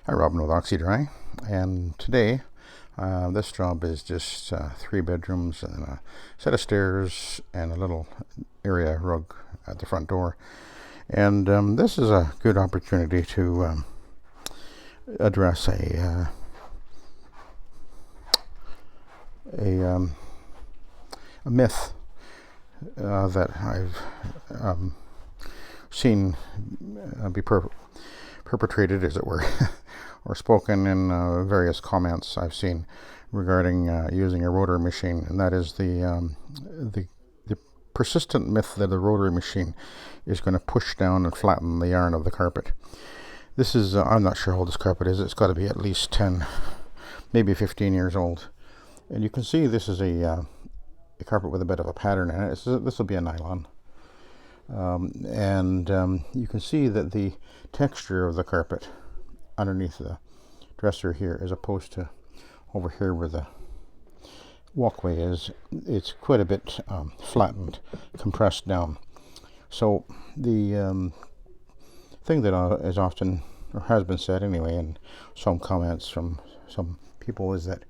Hi, Robin with Oxy-Dry, and today this job is just 3 bedrooms and a set of stairs and a little area rug at the front door. And this is a good opportunity to address a myth that I've seen be perpetrated, as it were, or spoken in various comments I've seen regarding using a rotary machine, and that is the persistent myth that the rotary machine is going to push down and flatten the yarn of the carpet. This is, I'm not sure how old this carpet is. It's got to be at least 10, maybe 15 years old. And you can see this is a carpet with a bit of a pattern in it. This will be a nylon. You can see that the texture of the carpet underneath the dresser here, as opposed to over here where the walkway is, it's quite a bit flattened, compressed down. So the thing that is often, or has been said anyway, in some comments from some people, is that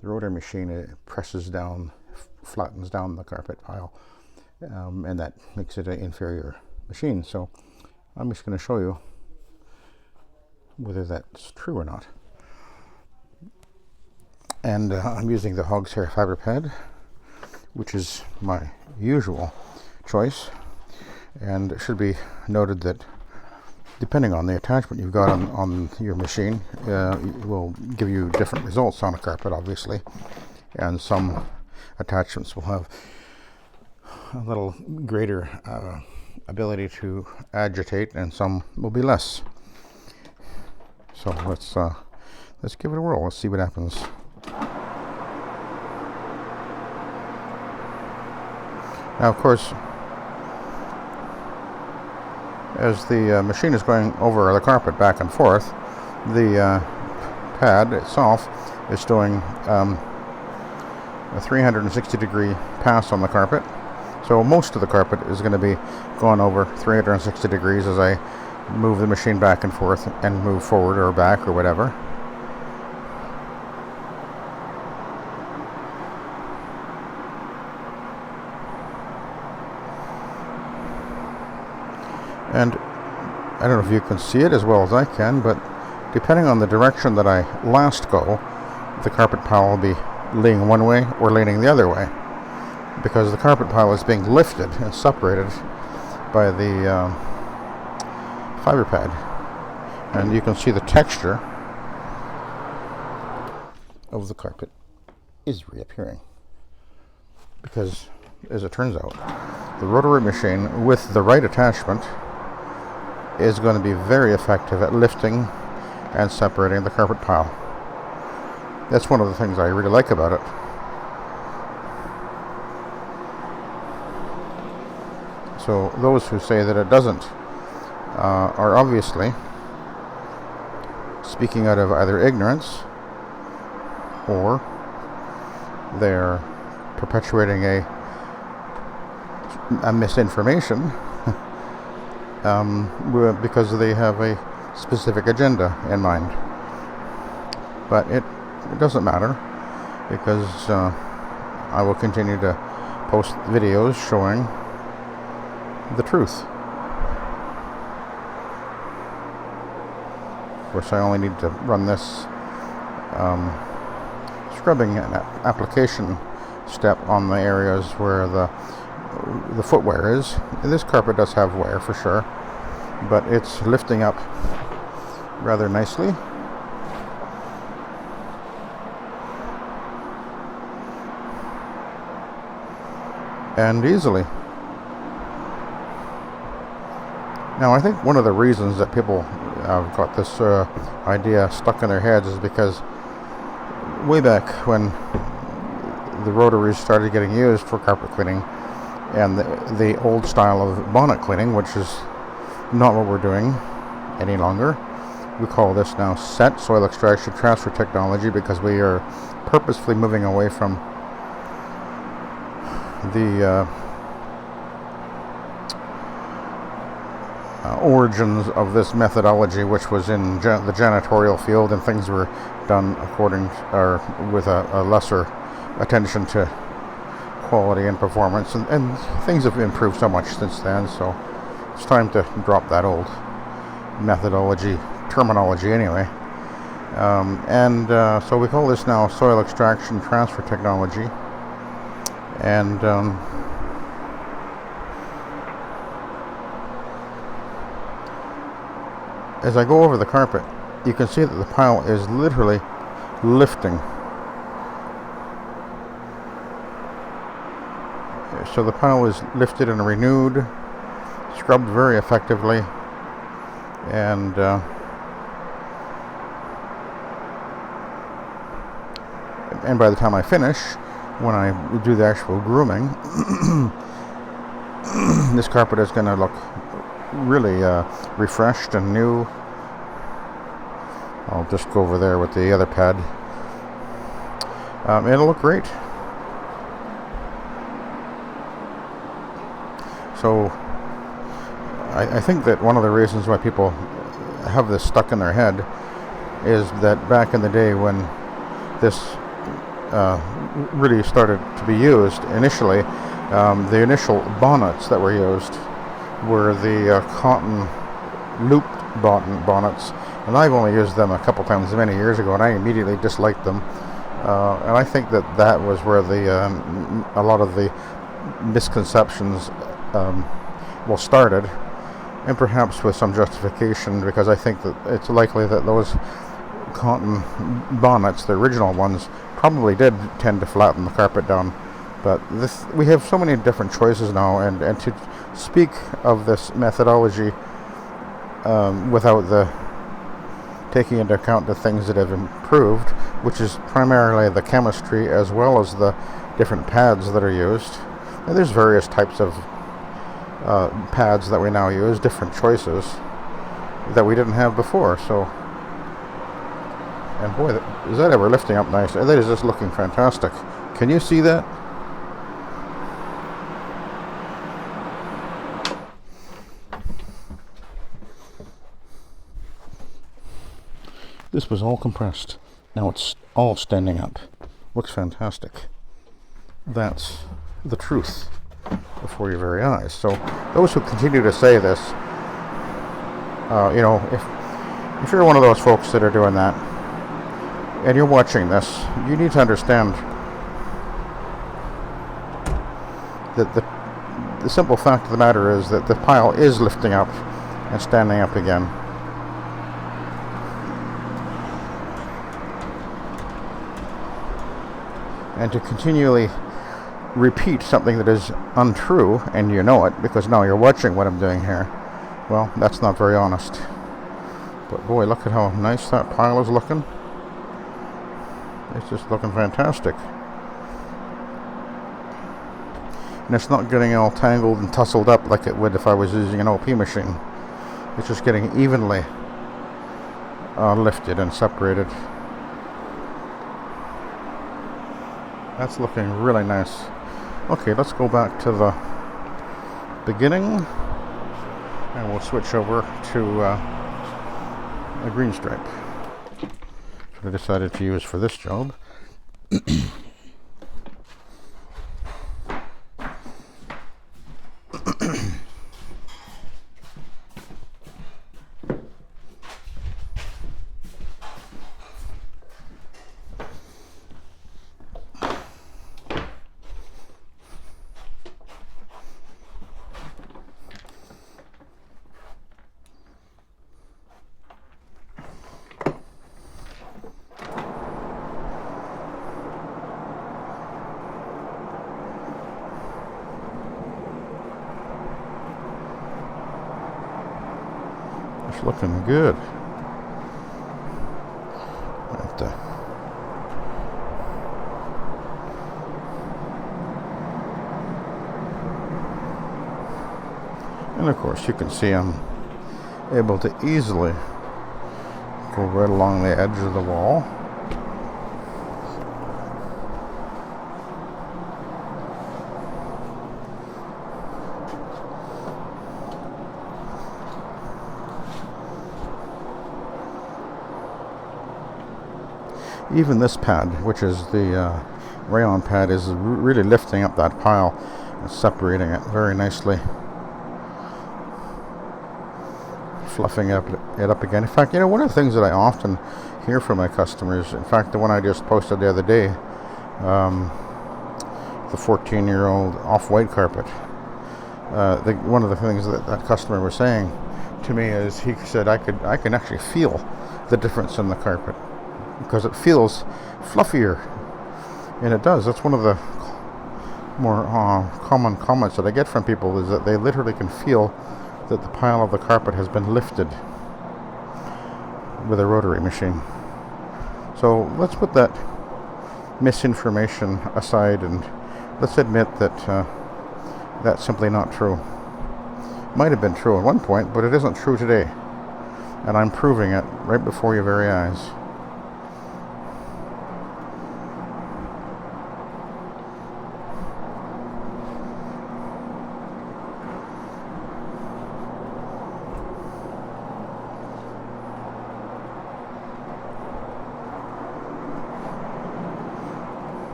the rotary machine presses down, flattens down the carpet pile, and that makes it an inferior machine. So I'm just going to show you whether that's true or not. And I'm using the Hog's Hair fibre pad, which is my usual choice. And it should be noted that depending on the attachment you've got on your machine, it will give you different results on a carpet, obviously. And some attachments will have a little greater ability to agitate, and some will be less. So let's give it a whirl. Let's see what happens. Now, of course, as the machine is going over the carpet back and forth, the pad itself is doing a 360-degree pass on the carpet. So most of the carpet is going to be gone over 360 degrees as I move the machine back and forth and move forward or back or whatever. And I don't know if you can see it as well as I can, but depending on the direction that I last go, the carpet pile will be leaning one way or leaning the other way, because the carpet pile is being lifted and separated by the fibre pad. And you can see the texture of the carpet is reappearing, because, as it turns out, the rotary machine with the right attachment is going to be very effective at lifting and separating the carpet pile. That's one of the things I really like about it. So those who say that it doesn't are obviously speaking out of either ignorance, or they're perpetuating a misinformation because they have a specific agenda in mind. But it doesn't matter, because I will continue to post videos showing the truth. Of course, I only need to run this scrubbing and application step on the areas where the footwear is. This carpet does have wear for sure, but it's lifting up rather nicely. And easily. Now, I think one of the reasons that people have got this idea stuck in their heads is because way back when the rotaries started getting used for carpet cleaning, and the old style of bonnet cleaning, which is not what we're doing any longer. We call this now set soil extraction transfer technology, because we are purposefully moving away from the origins of this methodology, which was in the janitorial field, and things were done according or with a lesser attention to quality and performance, and things have improved so much since then, so it's time to drop that old methodology terminology anyway. So we call this now soil extraction transfer technology. And as I go over the carpet, you can see that the pile is literally lifting. So the pile is lifted and renewed, scrubbed very effectively, and by the time I finish, when I do the actual grooming, this carpet is going to look really refreshed and new. I'll just go over there with the other pad. It'll look great. So I think that one of the reasons why people have this stuck in their head is that back in the day when this really started to be used initially, the initial bonnets that were used were the cotton looped bonnets, and I've only used them a couple times many years ago, and I immediately disliked them, and I think that was where a lot of the misconceptions started, and perhaps with some justification, because I think that it's likely that those cotton bonnets, the original ones, probably did tend to flatten the carpet down. But we have so many different choices now, and to speak of this methodology without taking into account the things that have improved, which is primarily the chemistry as well as the different pads that are used. And there's various types of pads that we now use, different choices that we didn't have before. So, and boy, is that ever lifting up nice. That is just looking fantastic. Can you see that? This was all compressed. Now it's all standing up. Looks fantastic. That's the truth before your very eyes. So those who continue to say this, if you're one of those folks that are doing that, and you're watching this, you need to understand that the simple fact of the matter is that the pile is lifting up and standing up again. And to continually repeat something that is untrue, and you know it because now you're watching what I'm doing here, well, that's not very honest. But boy, look at how nice that pile is looking. It's just looking fantastic. And it's not getting all tangled and tussled up like it would if I was using an OP machine. It's just getting evenly lifted and separated. That's looking really nice. Okay, let's go back to the beginning, and we'll switch over to a green stripe. That's what I decided to use for this job. It's looking good. And of course you can see I'm able to easily go right along the edge of the wall. Even this pad, which is the rayon pad, is really lifting up that pile and separating it very nicely, fluffing it up again. In fact, one of the things that I often hear from my customers, in fact, the one I just posted the other day, the 14-year-old off-white carpet, one of the things that customer was saying to me is, he said, I can actually feel the difference in the carpet because it feels fluffier, and it does. That's one of the more common comments that I get from people, is that they literally can feel that the pile of the carpet has been lifted with a rotary machine. So let's put that misinformation aside and let's admit that that's simply not true. Might have been true at one point, but it isn't true today. And I'm proving it right before your very eyes.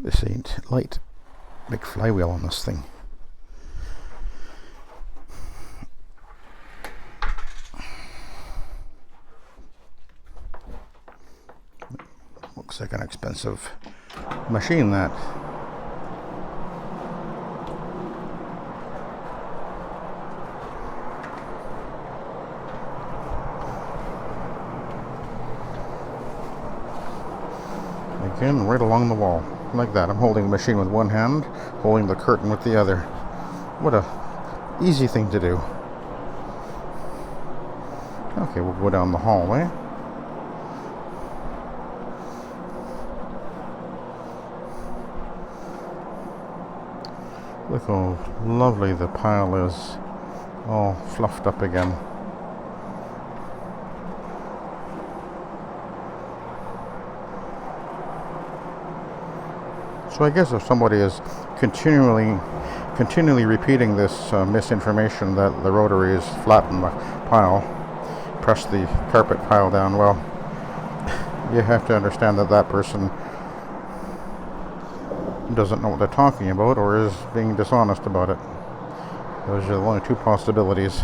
This ain't light. Big flywheel on this thing. Looks like an expensive machine, that. Again, right along the wall. Like that. I'm holding the machine with one hand, holding the curtain with the other. What a easy thing to do. Okay, we'll go down the hallway. Look how lovely the pile is, all fluffed up again. So I guess if somebody is continually repeating this misinformation that the rotary is flatten the pile, press the carpet pile down, well, you have to understand that that person doesn't know what they're talking about or is being dishonest about it. Those are the only two possibilities.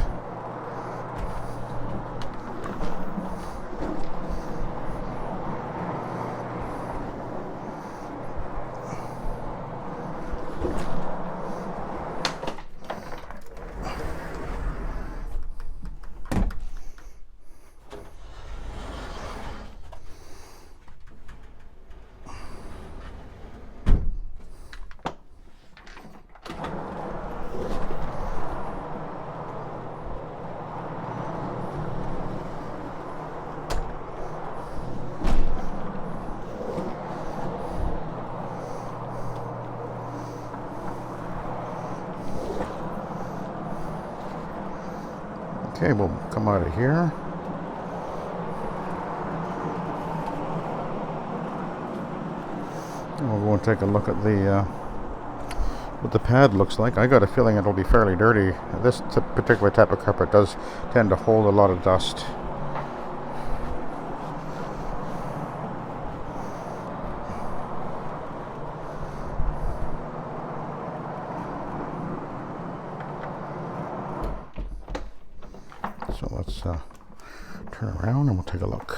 Okay, we'll come out of here. We'll go and take a look at the what the pad looks like. I got a feeling it'll be fairly dirty. This particular type of carpet does tend to hold a lot of dust. So let's turn around and we'll take a look.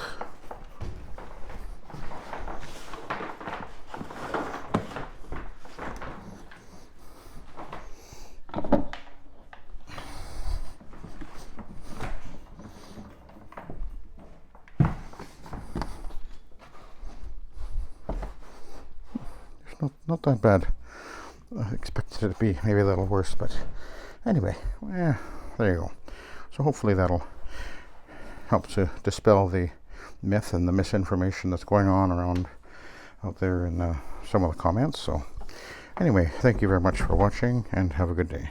It's not that bad. I expected it to be maybe a little worse, but anyway, yeah, there you go. So hopefully that'll help to dispel the myth and the misinformation that's going on around out there in some of the comments. So anyway, thank you very much for watching, and have a good day.